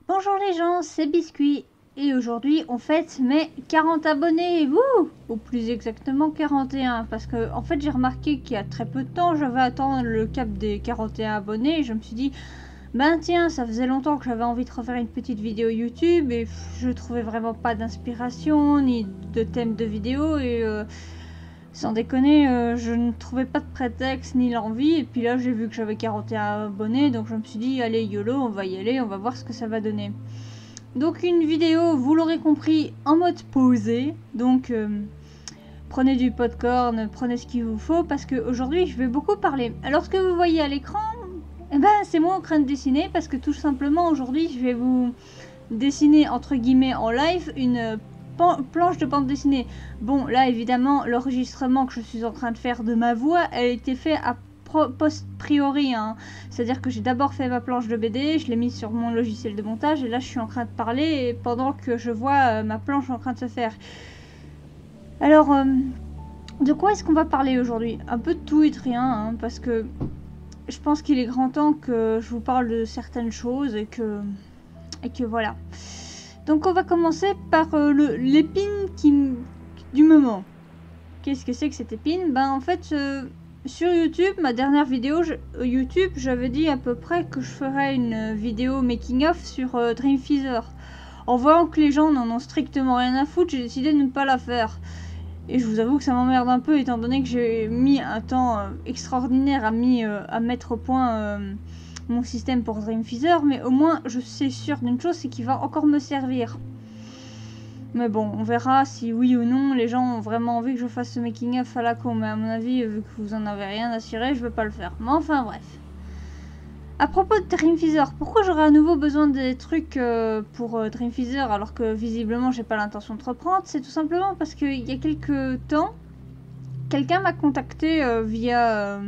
Bonjour les gens, c'est Biscuit et aujourd'hui on fête mes 40 abonnés, wouh, ou plus exactement 41 parce que en fait j'ai remarqué qu'il y a très peu de temps je vais attendre le cap des 41 abonnés et je me suis dit ben tiens, ça faisait longtemps que j'avais envie de refaire une petite vidéo YouTube et je trouvais vraiment pas d'inspiration ni de thème de vidéo et sans déconner, je ne trouvais pas de prétexte ni l'envie et puis là j'ai vu que j'avais 41 abonnés donc je me suis dit allez YOLO, on va y aller, on va voir ce que ça va donner. Donc une vidéo, vous l'aurez compris, en mode posé, donc prenez du popcorn, prenez ce qu'il vous faut parce qu'aujourd'hui je vais beaucoup parler. Alors ce que vous voyez à l'écran, eh ben, c'est moi en train de dessiner parce que tout simplement aujourd'hui je vais vous dessiner entre guillemets en live une planche de bande dessinée. Bon là évidemment l'enregistrement que je suis en train de faire de ma voix a été fait à post priori, hein. C'est à dire que j'ai d'abord fait ma planche de BD, je l'ai mise sur mon logiciel de montage et là je suis en train de parler et pendant que je vois ma planche en train de se faire. Alors de quoi est-ce qu'on va parler aujourd'hui? Un peu de tout et de rien, hein, parce que je pense qu'il est grand temps que je vous parle de certaines choses et que voilà. Donc on va commencer par l'épine du moment. Qu'est-ce que c'est que cette épine? Ben en fait sur YouTube, ma dernière vidéo YouTube, j'avais dit à peu près que je ferais une vidéo making of sur Dream Theaser. En voyant que les gens n'en ont strictement rien à foutre, j'ai décidé de ne pas la faire. Et je vous avoue que ça m'emmerde un peu étant donné que j'ai mis un temps extraordinaire à mettre au point mon système pour Dream Theaser, mais au moins je suis sûre d'une chose, c'est qu'il va encore me servir. Mais bon, on verra si oui ou non les gens ont vraiment envie que je fasse ce making of à la con, mais à mon avis, vu que vous en avez rien à cirer, je vais pas le faire. Mais enfin bref. À propos de Dream Theaser, pourquoi j'aurais à nouveau besoin des trucs pour Dream Theaser alors que visiblement j'ai pas l'intention de reprendre? C'est tout simplement parce qu'il y a quelques temps, quelqu'un m'a contacté via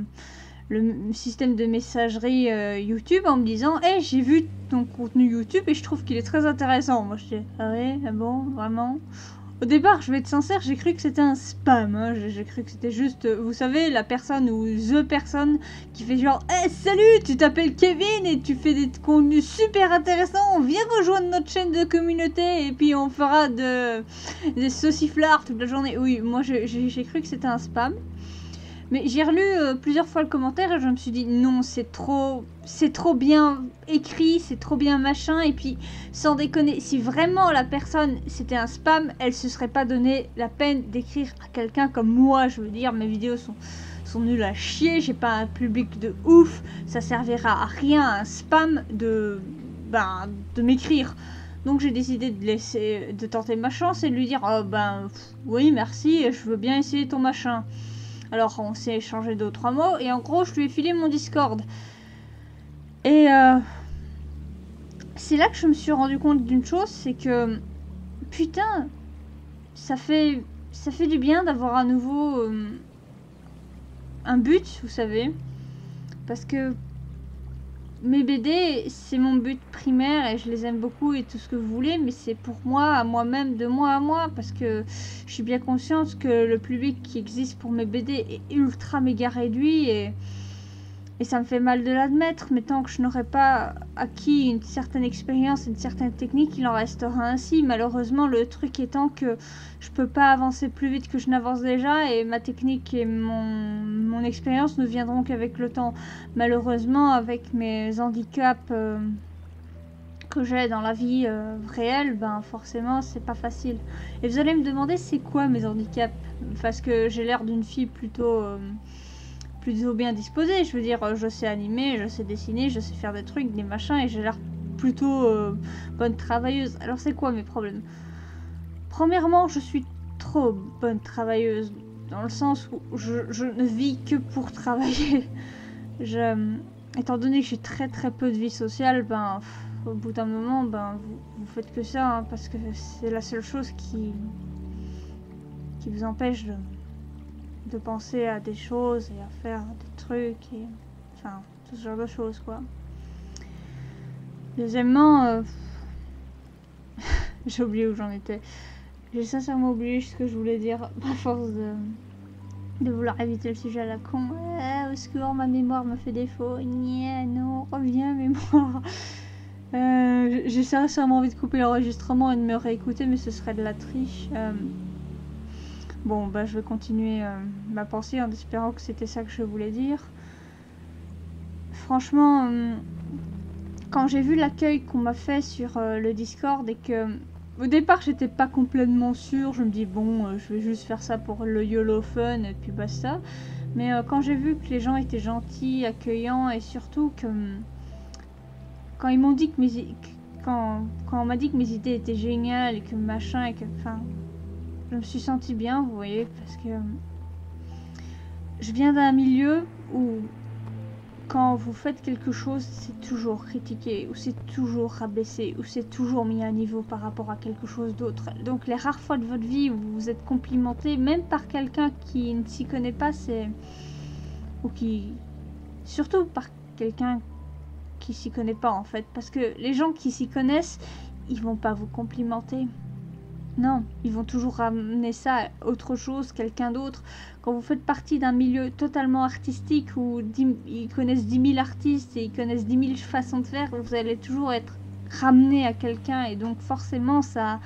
le système de messagerie YouTube en me disant hey, j'ai vu ton contenu YouTube et je trouve qu'il est très intéressant. Moi je dis ah ouais, ah bon, vraiment? Au départ, je vais être sincère, j'ai cru que c'était un spam, hein. J'ai cru que c'était juste, vous savez, la personne ou the personne qui fait genre hey, salut, tu t'appelles Kevin et tu fais des contenus super intéressants, viens rejoindre notre chaîne de communauté et puis on fera des sauciflards toute la journée. Oui, moi j'ai cru que c'était un spam. Mais j'ai relu plusieurs fois le commentaire et je me suis dit non, c'est trop bien écrit, c'est trop bien machin. Et puis, sans déconner, si vraiment la personne c'était un spam, elle se serait pas donné la peine d'écrire à quelqu'un comme moi. Je veux dire, mes vidéos sont nulles à chier, j'ai pas un public de ouf, ça servira à rien, un spam de m'écrire. Donc j'ai décidé de tenter ma chance et de lui dire oh, oui merci, je veux bien essayer ton machin. Alors on s'est échangé 2 ou 3 mots et en gros je lui ai filé mon Discord. Et c'est là que je me suis rendu compte d'une chose, c'est que putain, ça fait du bien d'avoir à nouveau un but, vous savez. Parce que mes BD, c'est mon but primaire et je les aime beaucoup et tout ce que vous voulez, mais c'est pour moi, à moi-même, de moi à moi, parce que je suis bien consciente que le public qui existe pour mes BD est ultra méga réduit et ça me fait mal de l'admettre, mais tant que je n'aurai pas acquis une certaine expérience, une certaine technique, il en restera ainsi. Malheureusement, le truc étant que je peux pas avancer plus vite que je n'avance déjà et ma technique et mon expérience ne viendront qu'avec le temps. Malheureusement, avec mes handicaps que j'ai dans la vie réelle, ben forcément c'est pas facile. Et vous allez me demander c'est quoi mes handicaps? Parce que j'ai l'air d'une fille plutôt bien disposée, je veux dire, je sais animer, je sais dessiner, je sais faire des trucs, des machins, et j'ai l'air plutôt bonne travailleuse. Alors c'est quoi mes problèmes? Premièrement, je suis trop bonne travailleuse, dans le sens où je ne vis que pour travailler. Étant donné que j'ai très peu de vie sociale, ben au bout d'un moment, ben vous faites que ça, hein, parce que c'est la seule chose qui vous empêche de penser à des choses et à faire des trucs et enfin tout ce genre de choses quoi. Deuxièmement, j'ai oublié où j'en étais. J'ai sincèrement oublié ce que je voulais dire à force de vouloir éviter le sujet à la con. Au secours, ma mémoire me fait défaut. Non, reviens, mémoire. J'ai sincèrement envie de couper l'enregistrement et de me réécouter, mais ce serait de la triche. Bon, bah, je vais continuer ma pensée en espérant que c'était ça que je voulais dire. Franchement, quand j'ai vu l'accueil qu'on m'a fait sur le Discord et que... Au départ, j'étais pas complètement sûre. Je me dis, bon, je vais juste faire ça pour le YOLO fun et puis basta. Mais quand j'ai vu que les gens étaient gentils, accueillants et surtout que... quand ils m'ont dit que quand on m'a dit que mes idées étaient géniales et que machin et que... Enfin, je me suis sentie bien, vous voyez, parce que... je viens d'un milieu où... quand vous faites quelque chose, c'est toujours critiqué, ou c'est toujours rabaissé, ou c'est toujours mis à niveau par rapport à quelque chose d'autre. Donc les rares fois de votre vie où vous êtes complimenté, même par quelqu'un qui ne s'y connaît pas, c'est... ou qui... surtout par quelqu'un qui s'y connaît pas en fait. Parce que les gens qui s'y connaissent, ils vont pas vous complimenter. Non, ils vont toujours ramener ça à autre chose, quelqu'un d'autre. Quand vous faites partie d'un milieu totalement artistique où ils connaissent 10 000 artistes et ils connaissent 10 000 façons de faire, vous allez toujours être ramené à quelqu'un et donc forcément ça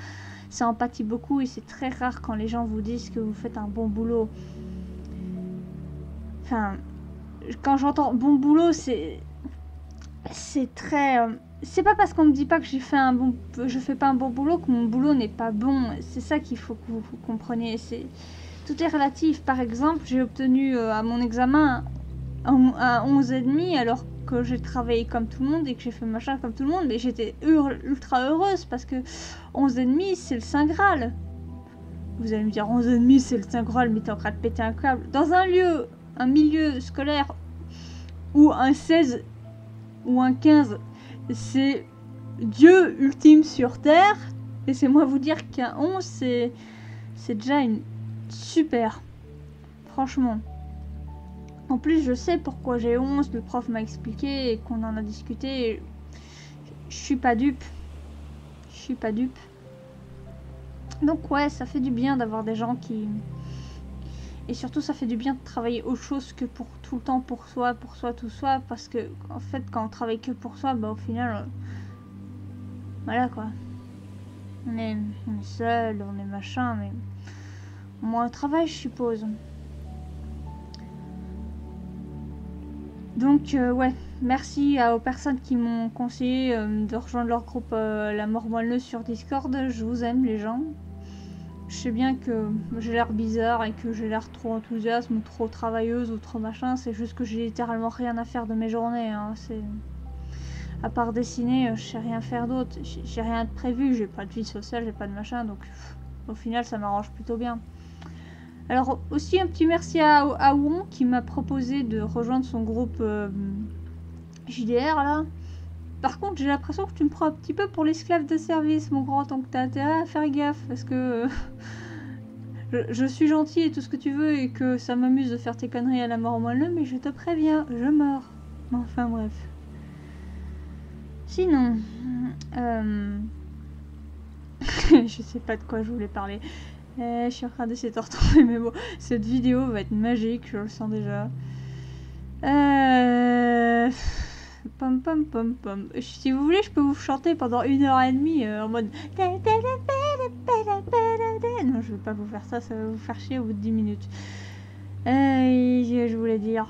empathie beaucoup et c'est très rare quand les gens vous disent que vous faites un bon boulot. Enfin, quand j'entends bon boulot, c'est très... c'est pas parce qu'on me dit pas que je fais pas un bon boulot que mon boulot n'est pas bon. C'est ça qu'il faut que vous compreniez. Tout est relatif. Par exemple, j'ai obtenu à mon examen un 11,5 alors que j'ai travaillé comme tout le monde et que j'ai fait machin comme tout le monde. Mais j'étais ultra heureuse parce que 11,5 c'est le Saint Graal. Vous allez me dire 11,5 c'est le Saint Graal, mais t'es en train de péter un câble. Dans un milieu scolaire où un 16 ou un 15 c'est Dieu ultime sur Terre, laissez-moi vous dire qu'un 11 c'est déjà une super, franchement. En plus je sais pourquoi j'ai 11, le prof m'a expliqué et qu'on en a discuté. Je suis pas dupe, donc ouais, ça fait du bien d'avoir des gens qui... Et surtout, ça fait du bien de travailler autre chose que pour tout le temps pour soi, tout soi. Parce que, en fait, quand on travaille que pour soi, bah au final... voilà quoi. On est seul, on est machin, mais... moins au travail, je suppose. Donc, ouais. Merci aux personnes qui m'ont conseillé de rejoindre leur groupe La Mort Moelleuse sur Discord. Je vous aime, les gens. Je sais bien que j'ai l'air bizarre et que j'ai l'air trop enthousiaste ou trop travailleuse ou trop machin. C'est juste que j'ai littéralement rien à faire de mes journées. Hein. À part dessiner, je sais rien faire d'autre. J'ai rien de prévu. J'ai pas de vie sociale, j'ai pas de machin. Donc au final, ça m'arrange plutôt bien. Alors aussi un petit merci à Won qui m'a proposé de rejoindre son groupe JDR là. Par contre, j'ai l'impression que tu me prends un petit peu pour l'esclave de service, mon grand, donc t'as intérêt à faire gaffe, parce que je suis gentil et tout ce que tu veux, et que ça m'amuse de faire tes conneries à la mort moelleux, mais je te préviens, je meurs. Enfin bref. Sinon, je sais pas de quoi je voulais parler. Je suis en train d'essayer de retrouver mes mots. Cette vidéo va être magique, je le sens déjà. Pom pom pom pom. Si vous voulez, je peux vous chanter pendant 1h30 en mode... Non, je vais pas vous faire ça, ça va vous faire chier au bout de 10 minutes. Je voulais dire...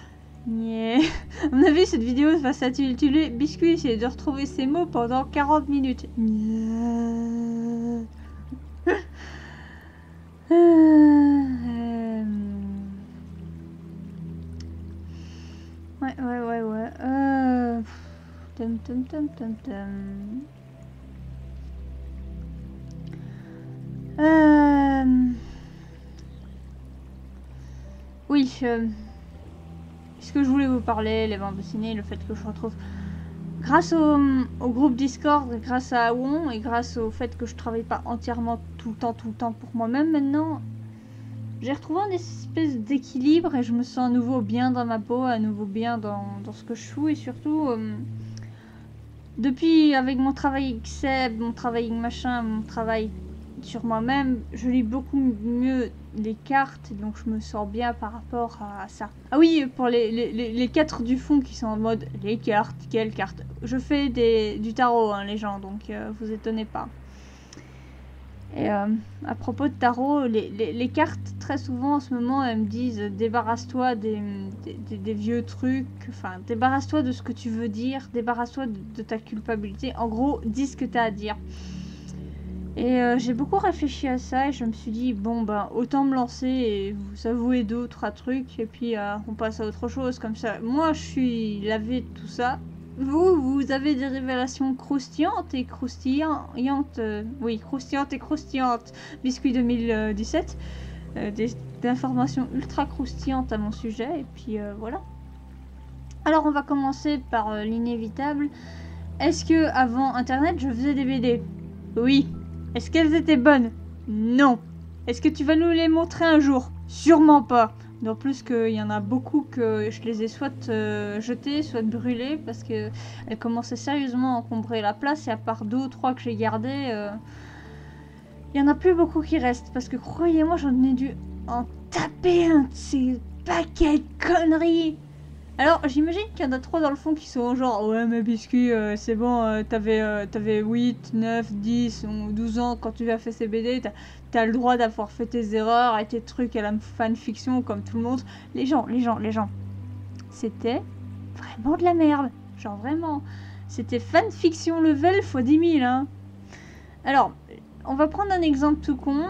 Yeah. À mon avis, cette vidéo va s'intituler Biscuit, essayer de retrouver ses mots pendant 40 minutes. Ouais. Oui, ce que je voulais vous parler, les bandes dessinées, le fait que je retrouve grâce au groupe Discord, grâce à Won et grâce au fait que je travaille pas entièrement tout le temps pour moi-même maintenant, j'ai retrouvé une espèce d'équilibre et je me sens à nouveau bien dans ma peau, à nouveau bien dans ce que je fous et surtout depuis avec mon travail avec Seb, mon travail avec machin, mon travail sur moi-même, je lis beaucoup mieux les cartes, donc je me sens bien par rapport à ça. Ah oui, pour les 4 du fond qui sont en mode les cartes, quelles cartes? Je fais du tarot, hein, les gens, donc vous étonnez pas. Et à propos de tarot, les cartes, très souvent en ce moment, elles me disent débarrasse-toi des vieux trucs, enfin, débarrasse-toi de ce que tu veux dire, débarrasse-toi de ta culpabilité. En gros, dis ce que tu as à dire. Et j'ai beaucoup réfléchi à ça et je me suis dit, bon, ben, autant me lancer et vous avouer 2 ou 3 trucs et puis on passe à autre chose. Comme ça, moi, je suis lavé de tout ça. Vous avez des révélations croustillantes et croustillantes, oui, croustillantes et croustillantes, Biscuit 2017, des informations ultra croustillantes à mon sujet, et puis voilà. Alors on va commencer par l'inévitable. Est-ce que avant Internet, je faisais des BD? Oui. Est-ce qu'elles étaient bonnes? Non. Est-ce que tu vas nous les montrer un jour? Sûrement pas. D'autant plus qu'il y en a beaucoup que je les ai soit jetées, soit brûlées, parce qu'elles commençaient sérieusement à encombrer la place, et à part 2 ou 3 que j'ai gardées, il y en a plus beaucoup qui restent, parce que croyez-moi, j'en ai dû en taper un de ces paquets de conneries. Alors, j'imagine qu'il y en a 3 dans le fond qui sont genre, ouais, mais Biscuit, c'est bon, t'avais 8, 9, 10 ou 12 ans quand tu as fait ces BD, t'as le droit d'avoir fait tes erreurs et tes trucs à la fanfiction comme tout le monde. Les gens, c'était vraiment de la merde. Genre vraiment, c'était fanfiction level x 10 000, hein. Alors, on va prendre un exemple tout con.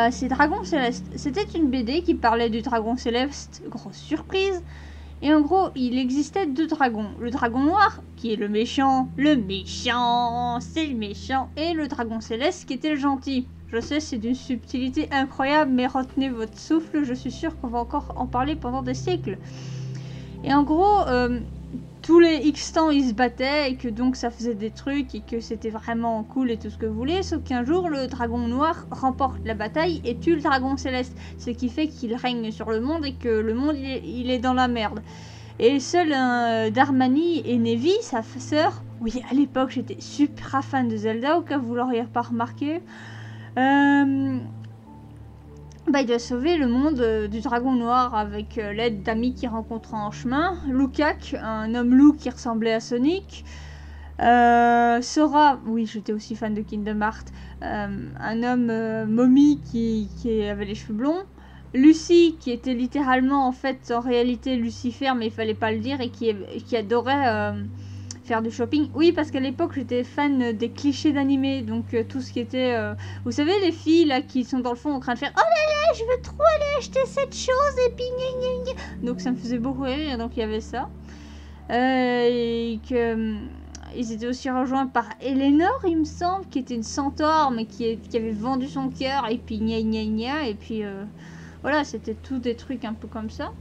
C'est Dragon Céleste. C'était une BD qui parlait du Dragon Céleste, grosse surprise. Et en gros, il existait 2 dragons. Le dragon noir, qui est le méchant, c'est le méchant. Et le dragon céleste, qui était le gentil. Je sais, c'est d'une subtilité incroyable, mais retenez votre souffle, je suis sûre qu'on va encore en parler pendant des siècles. Et en gros, tous les X temps, ils se battaient, et que donc ça faisait des trucs, et que c'était vraiment cool et tout ce que vous voulez, sauf qu'un jour, le dragon noir remporte la bataille et tue le dragon céleste, ce qui fait qu'il règne sur le monde, et que le monde, il est dans la merde. Et seul Darmani et Nevi, sa sœur, oui, à l'époque, j'étais super fan de Zelda, au cas où vous l'auriez pas remarqué, il doit sauver le monde du dragon noir avec l'aide d'amis qu'il rencontre en chemin. Lucas, un homme loup qui ressemblait à Sonic. Sora, oui, j'étais aussi fan de Kingdom Hearts. Un homme momie qui avait les cheveux blonds. Lucie, qui était littéralement, en fait, en réalité Lucifer, mais il fallait pas le dire, et qui adorait faire du shopping. Oui, parce qu'à l'époque, j'étais fan des clichés d'animé, donc tout ce qui était... vous savez, les filles, là, qui sont dans le fond en train de faire « Oh là là, je veux trop aller acheter cette chose, et puis gna gna gna !» Donc ça me faisait beaucoup rire, donc il y avait ça. Et que... ils étaient aussi rejoints par Eleanor, il me semble, qui était une centaure, mais qui avait vendu son cœur, et puis gna gna gna, et puis... voilà, c'était tout des trucs un peu comme ça.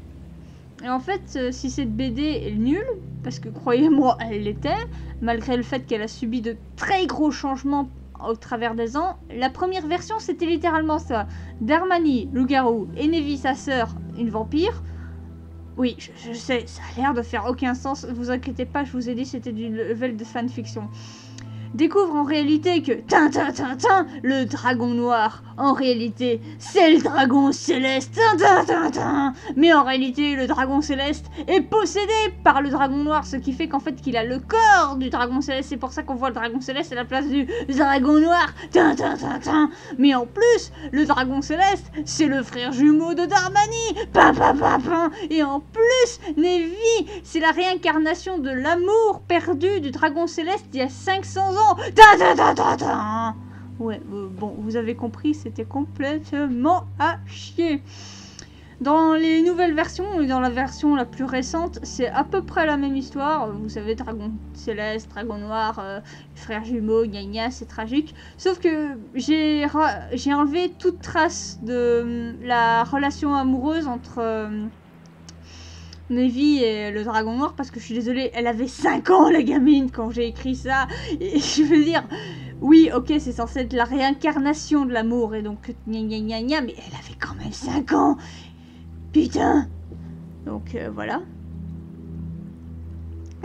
Et en fait, si cette BD est nulle, parce que croyez-moi, elle l'était, malgré le fait qu'elle a subi de très gros changements au travers des ans, la première version c'était littéralement ça. Darmani, loup-garou, et Nevi, sa sœur, une vampire. Oui, je sais, ça a l'air de faire aucun sens, vous inquiétez pas, je vous ai dit c'était du level de fanfiction. Découvre en réalité que le dragon noir, en réalité, c'est le dragon céleste. Mais en réalité, le dragon céleste est possédé par le dragon noir, ce qui fait qu'en fait, qu'il a le corps du dragon céleste. C'est pour ça qu'on voit le dragon céleste à la place du dragon noir. Mais en plus, le dragon céleste, c'est le frère jumeau de Darmani. Et en plus, Nevi, c'est la réincarnation de l'amour perdu du dragon céleste il y a 500 ans. Ouais, bon, vous avez compris, c'était complètement à chier. Dans les nouvelles versions, et dans la version la plus récente, c'est à peu près la même histoire. Vous savez, dragon céleste, dragon noir, frère jumeau, gna gna, c'est tragique. Sauf que j'ai enlevé toute trace de la relation amoureuse entre... Nevi et le dragon noir, parce que je suis désolée, elle avait 5 ans la gamine quand j'ai écrit ça, et je veux dire, oui ok c'est censé être la réincarnation de l'amour, et donc gna gna gna gna, mais elle avait quand même 5 ans, putain. Donc voilà.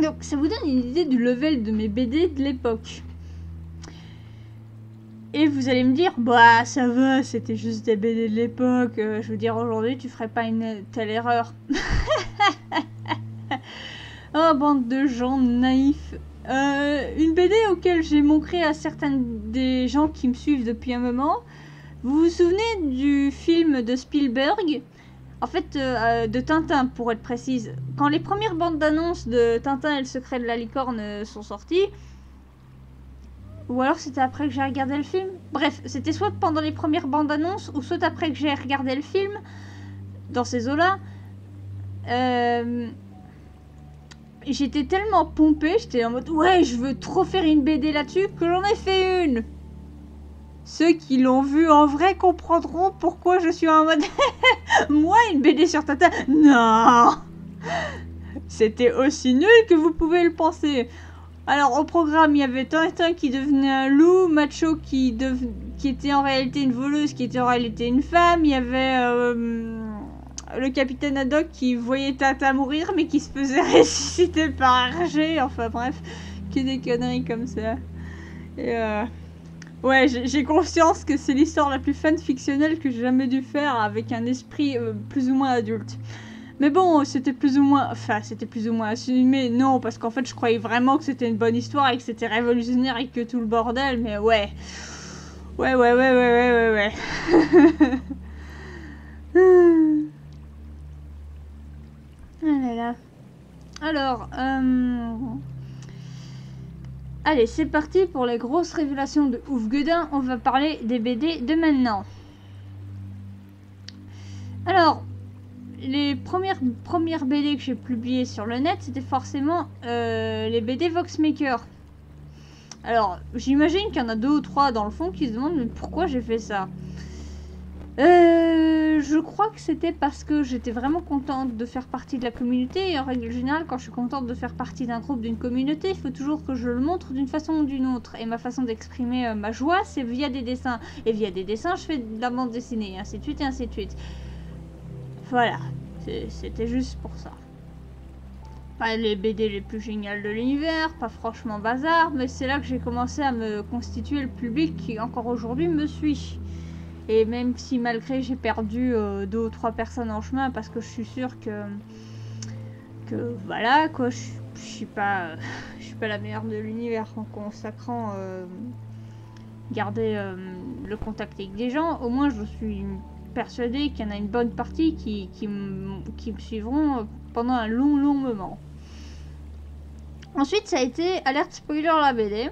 Donc ça vous donne une idée du level de mes BD de l'époque. Et vous allez me dire, bah ça va, c'était juste des BD de l'époque, je veux dire aujourd'hui tu ferais pas une telle erreur. Oh bande de gens naïfs. Une BD auquel j'ai montré à certains des gens qui me suivent depuis un moment. Vous vous souvenez du film de Spielberg? En fait, de Tintin pour être précise. Quand les premières bandes d'annonces de Tintin et le secret de la licorne sont sorties, ou alors c'était après que j'ai regardé le film. Bref, c'était soit pendant les premières bandes annonces, ou soit après que j'ai regardé le film, dans ces eaux-là. J'étais tellement pompée, j'étais en mode ouais, je veux trop faire une BD là-dessus, que j'en ai fait une. Ceux qui l'ont vu en vrai comprendront pourquoi je suis en mode moi, une BD sur Tintin. Non. C'était aussi nul que vous pouvez le penser. Alors au programme, il y avait Tintin qui devenait un loup, Macho qui était en réalité une voleuse, qui était en réalité une femme. Il y avait le capitaine Haddock qui voyait Tintin mourir, mais qui se faisait ressusciter par Hergé. Enfin bref, que des conneries comme ça. Et ouais, j'ai conscience que c'est l'histoire la plus fanfictionnelle que j'ai jamais dû faire avec un esprit plus ou moins adulte. Mais bon, c'était plus ou moins... Enfin, c'était plus ou moins assumé. Non, parce qu'en fait, je croyais vraiment que c'était une bonne histoire et que c'était révolutionnaire et que tout le bordel. Mais ouais. Ouais. Ah là là. Alors, allez, c'est parti pour les grosses révélations de Ouf Guedin. On va parler des BD de maintenant. Alors... les premières BD que j'ai publiées sur le net, c'était forcément les BD Voxmaker. Alors, j'imagine qu'il y en a 2 ou 3 dans le fond qui se demandent mais pourquoi j'ai fait ça. Je crois que c'était parce que j'étais vraiment contente de faire partie de la communauté. Et en règle générale, quand je suis contente de faire partie d'un groupe, d'une communauté, il faut toujours que je le montre d'une façon ou d'une autre. Et ma façon d'exprimer ma joie, c'est via des dessins. Et via des dessins, je fais de la bande dessinée, et ainsi de suite, et ainsi de suite. Voilà, c'était juste pour ça. Pas les BD les plus géniales de l'univers, pas franchement bazar, mais c'est là que j'ai commencé à me constituer le public qui encore aujourd'hui me suit. Et même si malgré j'ai perdu 2 ou 3 personnes en chemin parce que je suis sûre que voilà quoi, je suis pas la meilleure de l'univers en consacrant garder le contact avec des gens, au moins je suis persuadée qu'il y en a une bonne partie qui me suivront pendant un long moment. Ensuite, ça a été alerte spoiler la BD.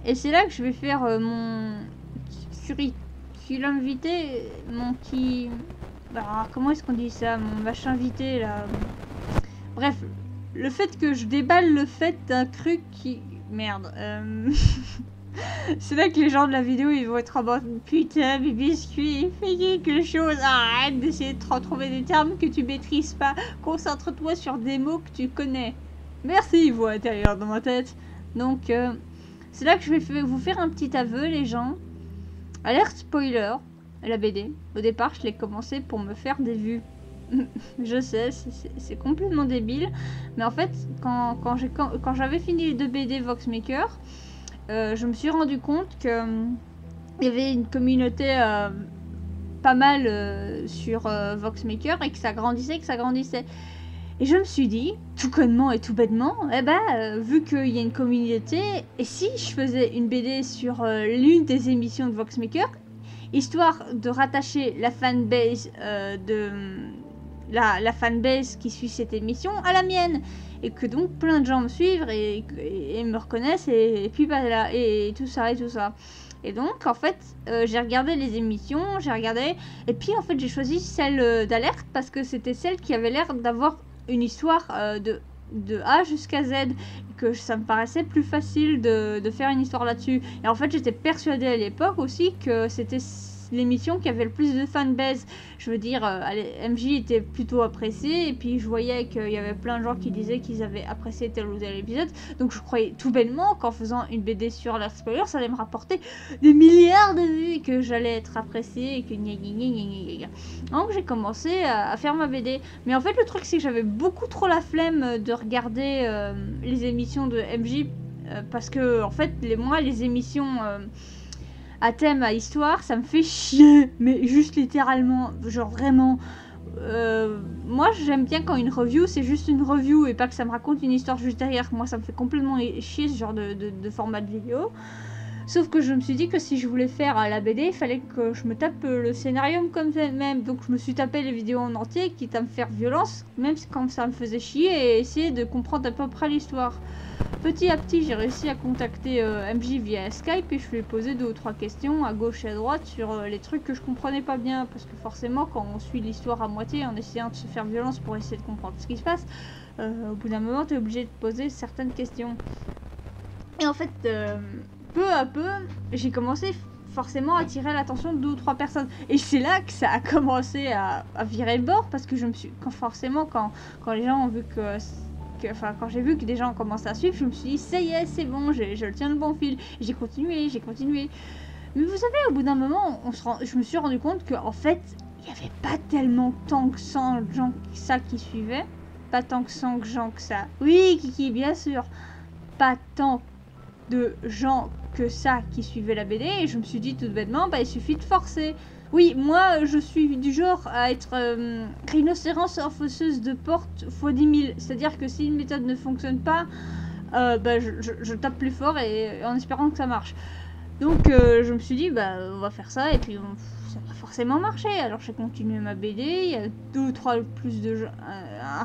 Et c'est là que je vais faire mon curriculum vitae, mon petit... Alors, comment est-ce qu'on dit ça? Mon machin vitae, là. Bref, le fait que je déballe le fait d'un truc qui... Merde. C'est là que les gens de la vidéo ils vont être en mode putain mais biscuit, fais quelque chose, arrête d'essayer de te retrouver des termes que tu maîtrises pas, concentre-toi sur des mots que tu connais. Merci voix intérieure dans ma tête. Donc c'est là que je vais vous faire un petit aveu les gens. Alerte spoiler, la BD. Au départ je l'ai commencé pour me faire des vues. Je sais, c'est complètement débile. Mais en fait quand j'avais fini les 2 BD Voxmaker, je me suis rendu compte que il y avait une communauté pas mal sur Voxmaker et que ça grandissait. Et je me suis dit, tout connement et tout bêtement, vu qu'il y a une communauté, et si je faisais une BD sur l'une des émissions de Voxmaker, histoire de rattacher la fanbase la fanbase qui suit cette émission à la mienne, et que donc plein de gens me suivent et me reconnaissent et puis bah là et tout ça. Et donc en fait j'ai regardé les émissions, et puis en fait j'ai choisi celle d'alerte parce que c'était celle qui avait l'air d'avoir une histoire de A jusqu'à Z, et que ça me paraissait plus facile de faire une histoire là-dessus. Et en fait j'étais persuadée à l'époque aussi que c'était l'émission qui avait le plus de fanbase. Je veux dire, MJ était plutôt apprécié, et puis je voyais qu'il y avait plein de gens qui disaient qu'ils avaient apprécié tel ou tel épisode, donc je croyais tout bêtement qu'en faisant une BD sur alerte spoiler, ça allait me rapporter des milliards de vues, que j'allais être apprécié, et que donc j'ai commencé à faire ma BD. Mais en fait le truc c'est que j'avais beaucoup trop la flemme de regarder les émissions de MJ, parce que en fait les émissions à thème, à histoire, ça me fait chier, mais juste littéralement, genre vraiment. Moi j'aime bien quand une review c'est juste une review et pas que ça me raconte une histoire juste derrière. Moi ça me fait complètement chier ce genre de format de vidéo. Sauf que je me suis dit que si je voulais faire la BD, il fallait que je me tape le scénario comme même. Donc je me suis tapé les vidéos en entier, quitte à me faire violence, même quand ça me faisait chier, et essayer de comprendre à peu près l'histoire. Petit à petit, j'ai réussi à contacter MJ via Skype et je lui ai posé 2 ou 3 questions à gauche et à droite sur les trucs que je comprenais pas bien. Parce que forcément, quand on suit l'histoire à moitié en essayant de se faire violence pour essayer de comprendre ce qui se passe, au bout d'un moment, tu es obligé de poser certaines questions. Et en fait, peu à peu, j'ai commencé forcément à attirer l'attention de 2 ou 3 personnes. Et c'est là que ça a commencé à virer le bord parce que je me suis... Quand les gens ont vu quand j'ai vu que des gens ont commencé à suivre, je me suis dit, ça y est, c'est bon, je le tiens le bon fil. J'ai continué. Mais vous savez, au bout d'un moment, je me suis rendu compte qu'en fait, il n'y avait pas tellement tant que 100 gens que ça qui suivaient. Pas tant que 100 gens que ça. Oui, Kiki, bien sûr. Pas tant de gens que ça qui suivaient la BD. Et je me suis dit tout bêtement, bah il suffit de forcer. Oui, moi, je suis du genre à être rhinocéros enfonceuse de porte x 10 000. C'est-à-dire que si une méthode ne fonctionne pas, bah, je tape plus fort et en espérant que ça marche. Donc, je me suis dit, bah, on va faire ça et puis ça va forcément marcher. Alors, j'ai continué ma BD. Il y a 2 ou 3 plus de gens,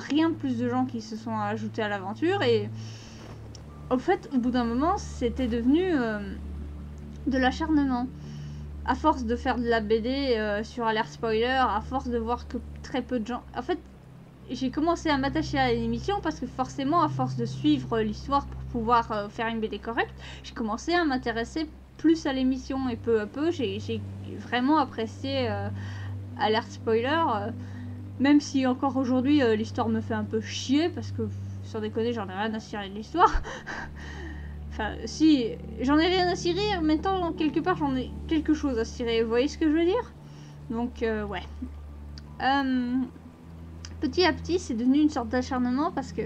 rien de plus de gens qui se sont ajoutés à l'aventure. Et au fait, au bout d'un moment, c'était devenu de l'acharnement. À force de faire de la BD sur Alert Spoiler, à force de voir que très peu de gens... En fait, j'ai commencé à m'attacher à l'émission parce que forcément, à force de suivre l'histoire pour pouvoir faire une BD correcte, j'ai commencé à m'intéresser plus à l'émission. Et peu à peu, j'ai vraiment apprécié Alert Spoiler. Même si encore aujourd'hui, l'histoire me fait un peu chier parce que, sans déconner, j'en ai rien à cirer de l'histoire. Enfin, si, j'en ai rien à cirer, mais tant quelque part j'en ai quelque chose à cirer, vous voyez ce que je veux dire? Donc, ouais. Petit à petit, c'est devenu une sorte d'acharnement parce que...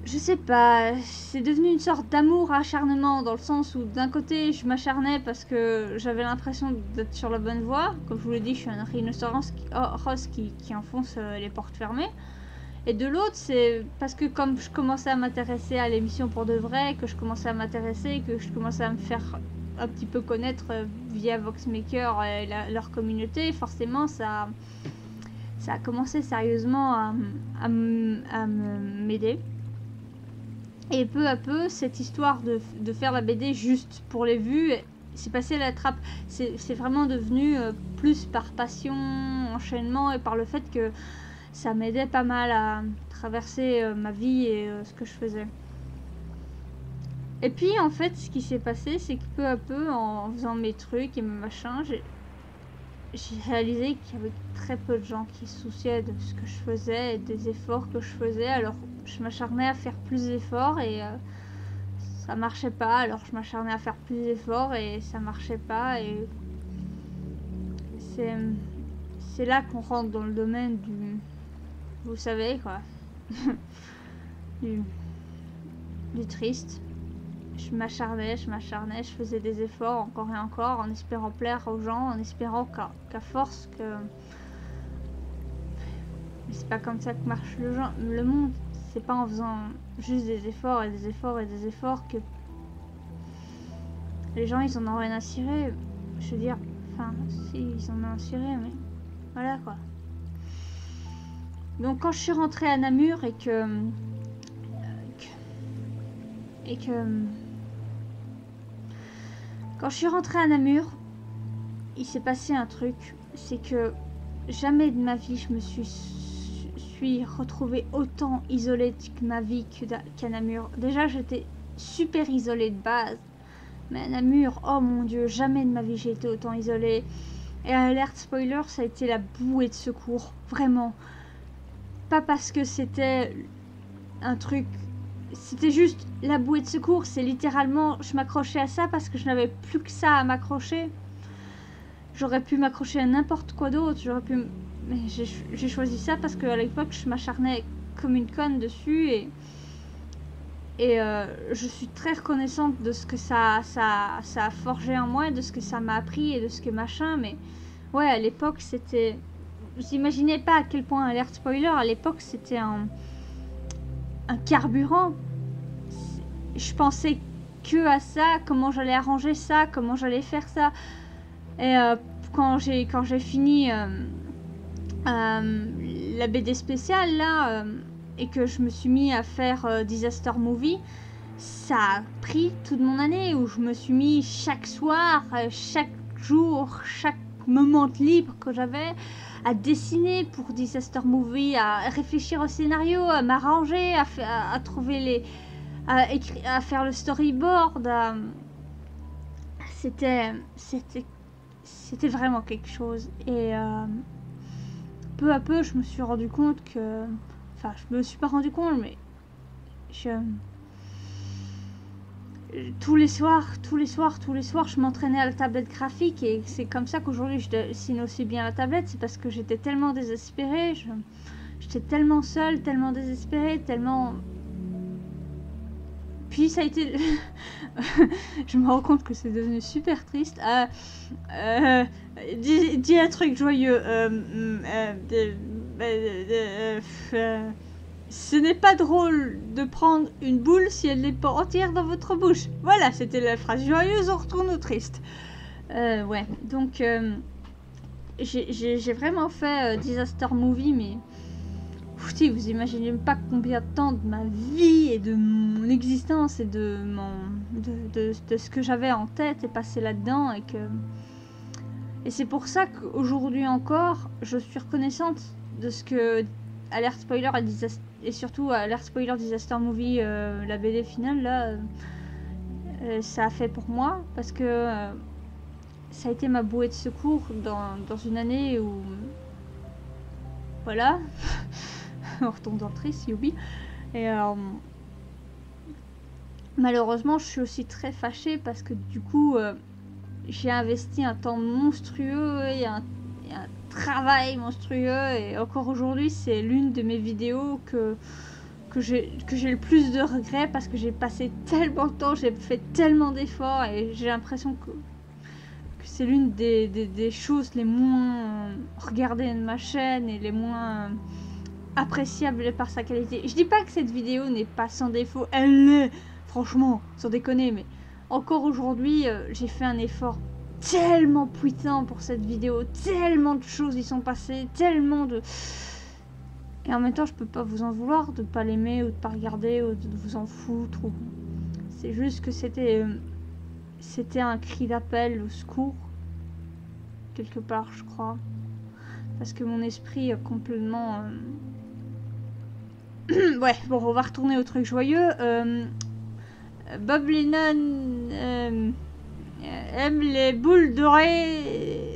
Je sais pas, c'est devenu une sorte d'amour-acharnement dans le sens où d'un côté je m'acharnais parce que j'avais l'impression d'être sur la bonne voie. Comme je vous l'ai dit, je suis un rhinocéros qui enfonce les portes fermées. Et de l'autre, c'est parce que comme je commençais à m'intéresser à l'émission pour de vrai, que je commençais à m'intéresser, que je commençais à me faire un petit peu connaître via Voxmaker et leur communauté, forcément ça a commencé sérieusement à m'aider. Et peu à peu, cette histoire de faire la BD juste pour les vues, c'est passé à la trappe. C'est vraiment devenu plus par passion, enchaînement et par le fait que ça m'aidait pas mal à traverser ma vie et ce que je faisais. Et puis en fait, ce qui s'est passé, c'est que peu à peu, en faisant mes trucs et mes machins, j'ai réalisé qu'il y avait très peu de gens qui se souciaient de ce que je faisais et des efforts que je faisais. Alors je m'acharnais à faire plus d'efforts et ça marchait pas. Alors je m'acharnais à faire plus d'efforts et ça marchait pas. Et c'est là qu'on rentre dans le domaine du... Vous savez quoi. du triste. Je m'acharnais, je faisais des efforts encore et encore en espérant plaire aux gens, en espérant qu'à force que... Mais c'est pas comme ça que marche le monde. C'est pas en faisant juste des efforts et des efforts et des efforts que les gens ils en ont rien à cirer. Je veux dire, enfin, si, ils en ont à cirer, mais voilà quoi. Donc quand je suis rentrée à Namur et que quand je suis rentrée à Namur, il s'est passé un truc, c'est que jamais de ma vie je me suis retrouvée autant isolée de ma vie qu'à Namur. Déjà j'étais super isolée de base, mais à Namur, oh mon dieu, jamais de ma vie j'ai été autant isolée. Et à Alert Spoiler, ça a été la bouée de secours, vraiment. Pas parce que c'était un truc... C'était juste la bouée de secours, c'est littéralement... Je m'accrochais à ça parce que je n'avais plus que ça à m'accrocher. J'aurais pu m'accrocher à n'importe quoi d'autre, j'aurais pu... Mais j'ai choisi ça parce qu'à l'époque, je m'acharnais comme une conne dessus et Et je suis très reconnaissante de ce que ça a forgé en moi, de ce que ça m'a appris et de ce que machin. Mais ouais, à l'époque, c'était... Vous imaginez pas à quel point, alerte spoiler, à l'époque, c'était un carburant. Je pensais que à ça, comment j'allais arranger ça, comment j'allais faire ça. Et quand j'ai fini la BD spéciale, là... et que je me suis mis à faire Disaster Movie, ça a pris toute mon année où je me suis mis chaque soir, chaque jour, chaque moment libre que j'avais à dessiner pour Disaster Movie, à réfléchir au scénario, à m'arranger, à trouver les... à faire le storyboard. C'était vraiment quelque chose. Et peu à peu, je me suis rendu compte que... Enfin, je me suis pas rendu compte, mais tous les soirs, je m'entraînais à la tablette graphique et c'est comme ça qu'aujourd'hui je dessine aussi bien à la tablette. C'est parce que j'étais tellement désespérée, j'étais tellement seule, tellement désespérée, tellement... Puis ça a été... je me rends compte que c'est devenu super triste. Dis un truc joyeux. Ce n'est pas drôle de prendre une boule si elle n'est pas entière dans votre bouche. Voilà, c'était la phrase joyeuse, on retourne au triste. Ouais, donc j'ai vraiment fait Disaster Movie, mais écoutez, vous imaginez même pas combien de temps de ma vie et de mon existence et de ce que j'avais en tête est passé là-dedans et c'est pour ça qu'aujourd'hui encore, je suis reconnaissante de ce que Alert Spoiler et surtout Alert Spoiler Disaster Movie, la BD finale là, ça a fait pour moi parce que ça a été ma bouée de secours dans une année où voilà. On retombe dans le triste, youbi. Et malheureusement, je suis aussi très fâchée parce que du coup, j'ai investi un temps monstrueux et un travail monstrueux. Et encore aujourd'hui, c'est l'une de mes vidéos que j'ai le plus de regrets parce que j'ai passé tellement de temps, j'ai fait tellement d'efforts et j'ai l'impression que c'est l'une des choses les moins regardées de ma chaîne et les moins... appréciable par sa qualité. Je dis pas que cette vidéo n'est pas sans défaut, elle l'est, franchement, sans déconner, mais encore aujourd'hui, j'ai fait un effort tellement puissant pour cette vidéo, tellement de choses y sont passées, tellement de... Et en même temps, je peux pas vous en vouloir de pas l'aimer, ou de pas regarder, ou de vous en foutre, ou... C'est juste que c'était un cri d'appel au secours, quelque part, je crois. Parce que mon esprit complètement... ouais, bon, on va retourner au truc joyeux. Bob Lennon aime les boules dorées,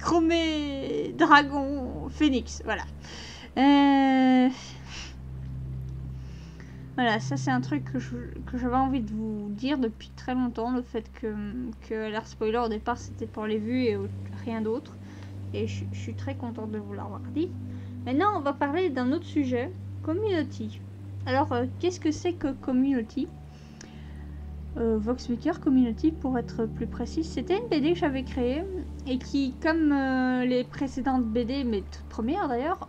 chromées, dragon, phénix, voilà. Voilà, ça c'est un truc que j'avais envie de vous dire depuis très longtemps, le fait que Alert Spoiler au départ c'était pour les vues et rien d'autre. Et je suis très contente de vous l'avoir dit. Maintenant, on va parler d'un autre sujet, Community. Alors, qu'est-ce que c'est que Community? Voxmaker Community, pour être plus précise. C'était une BD que j'avais créée et qui, comme les précédentes BD, mes toutes premières d'ailleurs,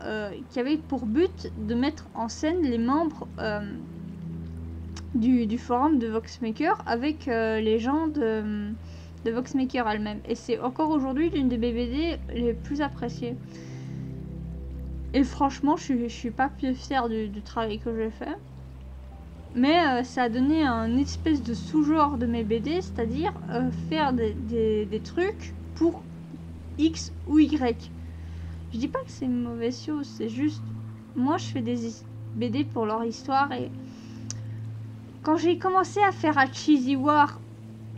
qui avait pour but de mettre en scène les membres du forum de Voxmaker avec les gens de Voxmaker elle-même. Et c'est encore aujourd'hui l'une des BD les plus appréciées. Et franchement, je suis pas plus fière du travail que j'ai fait. Mais ça a donné un espèce de sous-genre de mes BD, c'est-à-dire faire des trucs pour X ou Y. Je dis pas que c'est une mauvaise chose, c'est juste... Moi, je fais des BD pour leur histoire et... Quand j'ai commencé à faire à Cheesy War,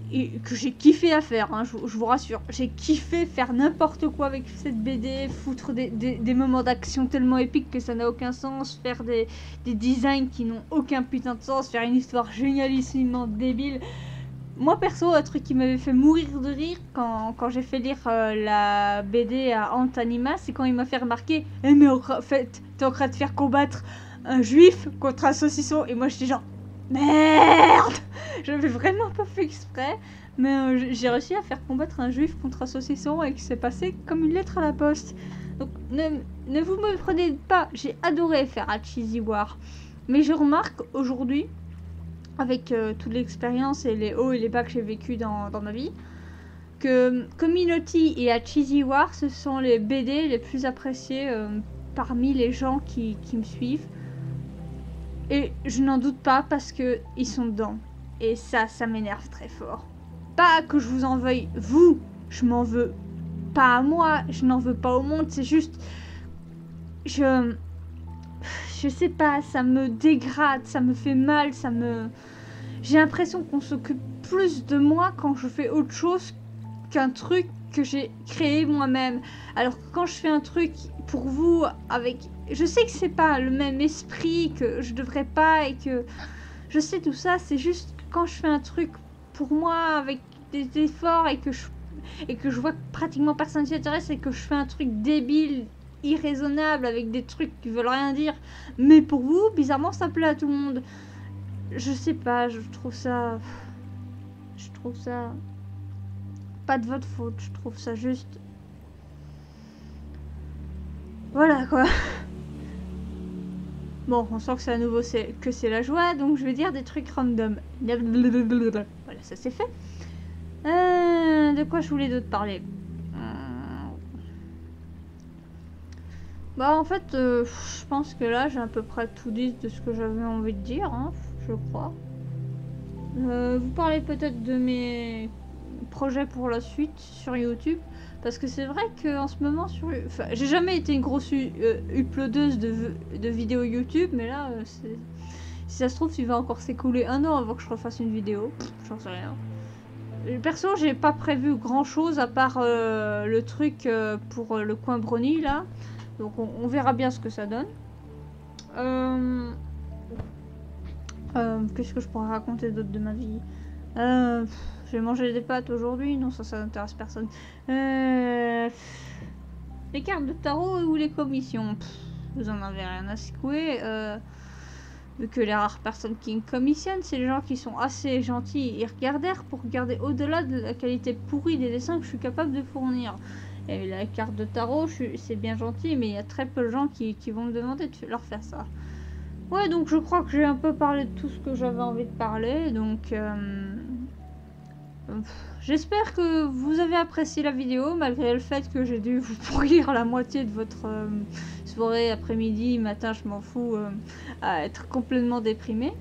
et que j'ai kiffé à faire, hein, je vous rassure, j'ai kiffé faire n'importe quoi avec cette BD, foutre des moments d'action tellement épiques que ça n'a aucun sens, faire des designs qui n'ont aucun putain de sens, faire une histoire génialissimement débile. Moi perso, un truc qui m'avait fait mourir de rire quand j'ai fait lire la BD à Ant Anima, c'est quand il m'a fait remarquer mais en fait, t'es en train de faire combattre un juif contre un saucisson, et moi j'étais genre Merde! J'avais vraiment pas fait exprès, mais j'ai réussi à faire combattre un juif contre un saucisson et que c'est passé comme une lettre à la poste. Donc ne vous me prenez pas, j'ai adoré faire à Cheesy War. Mais je remarque aujourd'hui, avec toute l'expérience et les hauts et les bas que j'ai vécu dans ma vie, que Community et à Cheesy War, ce sont les BD les plus appréciés parmi les gens qui me suivent. Et je n'en doute pas parce que ils sont dedans. Et ça m'énerve très fort. Pas que je vous en veuille, vous, je m'en veux pas à moi, je n'en veux pas au monde, c'est juste... Je sais pas, ça me dégrade, ça me fait mal, j'ai l'impression qu'on s'occupe plus de moi quand je fais autre chose qu'un truc que j'ai créé moi-même. Alors que quand je fais un truc pour vous, avec... Je sais que c'est pas le même esprit, que je devrais pas, et que... Je sais tout ça, c'est juste que quand je fais un truc pour moi, avec des efforts, et que je vois que pratiquement personne s'y intéresse, et que je fais un truc débile, irraisonnable, avec des trucs qui veulent rien dire, mais pour vous, bizarrement, ça plaît à tout le monde. Je sais pas, je trouve ça pas de votre faute, je trouve ça juste... Voilà, quoi. Bon, on sent que c'est à nouveau que c'est la joie, donc je vais dire des trucs random. Voilà, ça c'est fait. De quoi je voulais d'autre parler? Bah en fait, je pense que là j'ai à peu près tout dit de ce que j'avais envie de dire, hein, je crois. Vous parlez peut-être de mes projets pour la suite sur YouTube, parce que c'est vrai qu'en ce moment sur... Enfin, j'ai jamais été une grosse uploadeuse de vidéos YouTube, mais là, si ça se trouve, il va encore s'écouler un an avant que je refasse une vidéo. J'en sais rien. Perso, j'ai pas prévu grand chose à part le truc pour le coin brownie là. Donc on verra bien ce que ça donne. Qu'est-ce que je pourrais raconter d'autre de ma vie? J'ai mangé des pâtes aujourd'hui. Non, ça n'intéresse personne. Les cartes de tarot ou les commissions? Vous en avez rien à secouer. Vu que les rares personnes qui me commissionnent, c'est les gens qui sont assez gentils et regardèrent pour regarder au-delà de la qualité pourrie des dessins que je suis capable de fournir. Et la carte de tarot, c'est bien gentil, mais il y a très peu de gens qui vont me demander de leur faire ça. Ouais, donc je crois que j'ai un peu parlé de tout ce que j'avais envie de parler, donc... J'espère que vous avez apprécié la vidéo, malgré le fait que j'ai dû vous pourrir la moitié de votre soirée, après-midi, matin, je m'en fous, à être complètement déprimé.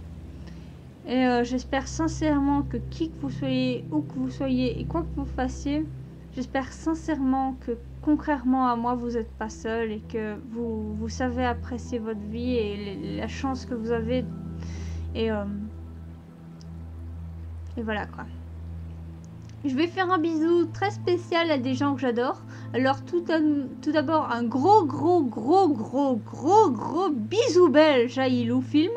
Et j'espère sincèrement que qui que vous soyez, où que vous soyez, et quoi que vous fassiez, j'espère sincèrement que, contrairement à moi, vous n'êtes pas seul et que vous savez apprécier votre vie et la chance que vous avez. Et voilà quoi. Je vais faire un bisou très spécial à des gens que j'adore. Alors tout d'abord un gros bisou belge à Ilou Film.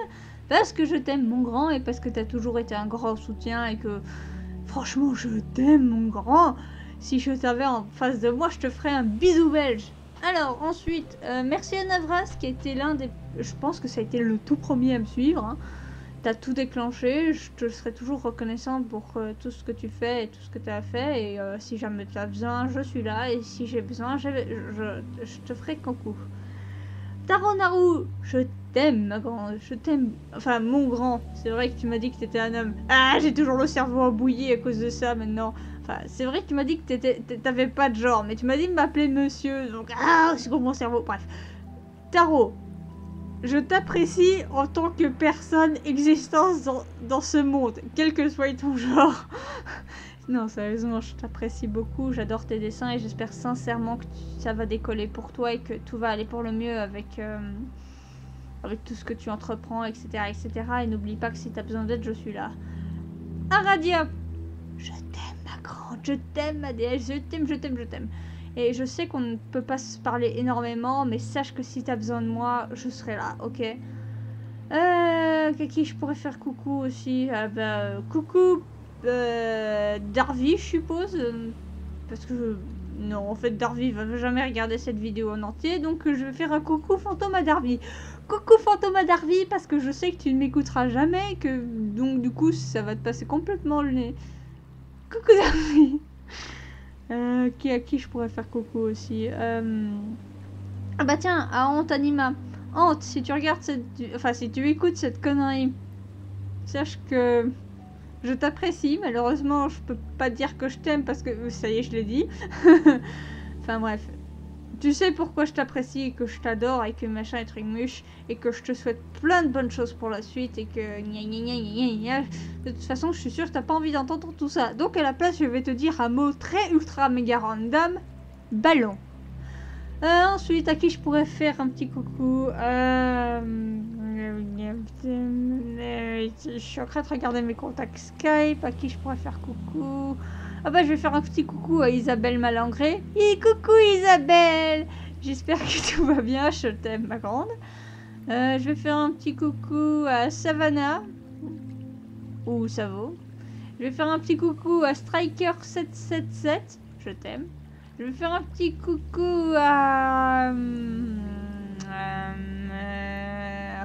Parce que je t'aime mon grand et parce que t'as toujours été un grand soutien et que franchement je t'aime mon grand. Si je t'avais en face de moi je te ferais un bisou belge. Alors ensuite merci à Navras qui a été l'un des... Je pense que ça a été le tout premier à me suivre hein. T'as tout déclenché, je te serai toujours reconnaissante pour tout ce que tu fais et tout ce que tu as fait. Et si jamais tu as besoin, je suis là. Et si j'ai besoin, je te ferai coucou. Taronaru, je t'aime, ma grande. Je t'aime. Enfin, mon grand. C'est vrai que tu m'as dit que t'étais un homme. Ah, j'ai toujours le cerveau embouillé à cause de ça maintenant. Enfin, c'est vrai que tu m'as dit que t'avais pas de genre. Mais tu m'as dit de m'appeler monsieur. Donc, ah, c'est pour mon cerveau. Bref. Taro. Je t'apprécie en tant que personne existante dans ce monde, quel que soit ton genre. Non, sérieusement, je t'apprécie beaucoup, j'adore tes dessins et j'espère sincèrement que ça va décoller pour toi et que tout va aller pour le mieux avec tout ce que tu entreprends, etc. etc. Et n'oublie pas que si tu as besoin d'aide, je suis là. Aradia, je t'aime ma grande, je t'aime ma déesse, je t'aime. Et je sais qu'on ne peut pas se parler énormément, mais sache que si tu as besoin de moi, je serai là, ok? Qui je pourrais faire coucou aussi? Coucou Darby, je suppose. parce que non, en fait Darby va jamais regarder cette vidéo en entier, donc je vais faire un coucou fantôme à Darby. Coucou fantôme à Darby, parce que je sais que tu ne m'écouteras jamais, que donc du coup ça va te passer complètement le nez. Coucou Darby. À qui je pourrais faire coucou aussi. Ah bah tiens, à Ant Anima. Ant, si tu regardes cette... Enfin, si tu écoutes cette connerie, sache que je t'apprécie. Malheureusement, je peux pas dire que je t'aime parce que... Ça y est, je l'ai dit. Enfin bref. Tu sais pourquoi je t'apprécie et que je t'adore et que machin et truc muche et que je te souhaite plein de bonnes choses pour la suite et que... De toute façon, je suis sûre que t'as pas envie d'entendre tout ça. Donc à la place, je vais te dire un mot très ultra méga random. Ballon. Ensuite, à qui je pourrais faire un petit coucou je suis en train de regarder mes contacts Skype. À qui je pourrais faire coucou? Ah bah je vais faire un petit coucou à Isabelle Malangré. Coucou Isabelle. J'espère que tout va bien, je t'aime ma grande. Je vais faire un petit coucou à Savannah. Ou Savo. Je vais faire un petit coucou à Striker777. Je t'aime. Je vais faire un petit coucou à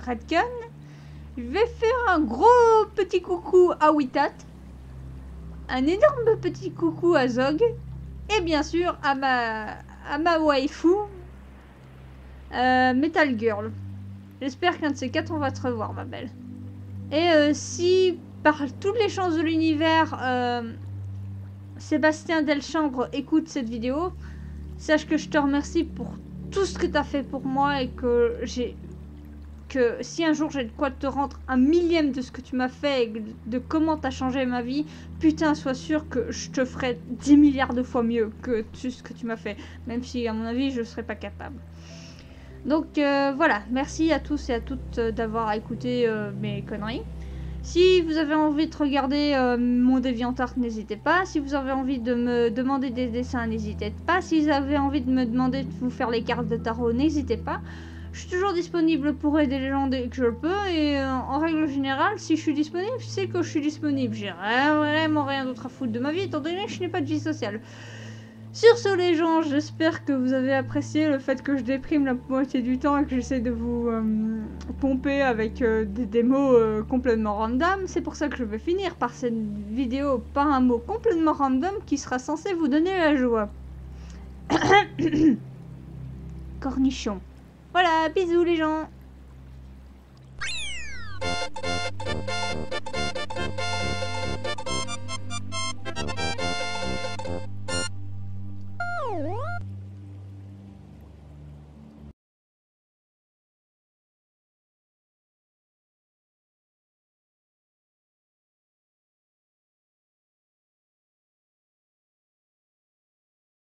Redcon. Je vais faire un gros petit coucou à Witat. Un énorme petit coucou à Zog. Et bien sûr à ma waifu Metal Girl. J'espère qu'un de ces quatre on va te revoir ma belle. Et si par toutes les chances de l'univers Sébastien Delchambre écoute cette vidéo, sache que je te remercie pour tout ce que tu as fait pour moi et que si un jour j'ai de quoi te rendre un millième de ce que tu m'as fait et de comment tu as changé ma vie, putain, sois sûr que je te ferai 10 milliards de fois mieux que ce que tu m'as fait, même si à mon avis je serais pas capable. Donc voilà, merci à tous et à toutes d'avoir écouté mes conneries. Si vous avez envie de regarder mon DeviantArt, n'hésitez pas. Si vous avez envie de me demander des dessins, n'hésitez pas. Si vous avez envie de me demander de vous faire les cartes de tarot, n'hésitez pas. Je suis toujours disponible pour aider les gens dès que je le peux. Et en règle générale, si je suis disponible, c'est que je suis disponible. J'ai vraiment rien d'autre à foutre de ma vie, étant donné que je n'ai pas de vie sociale. Sur ce les gens, j'espère que vous avez apprécié le fait que je déprime la moitié du temps et que j'essaie de vous pomper avec des mots complètement random. C'est pour ça que je vais finir par cette vidéo par un mot complètement random qui sera censé vous donner la joie. Cornichon. Voilà, bisous les gens.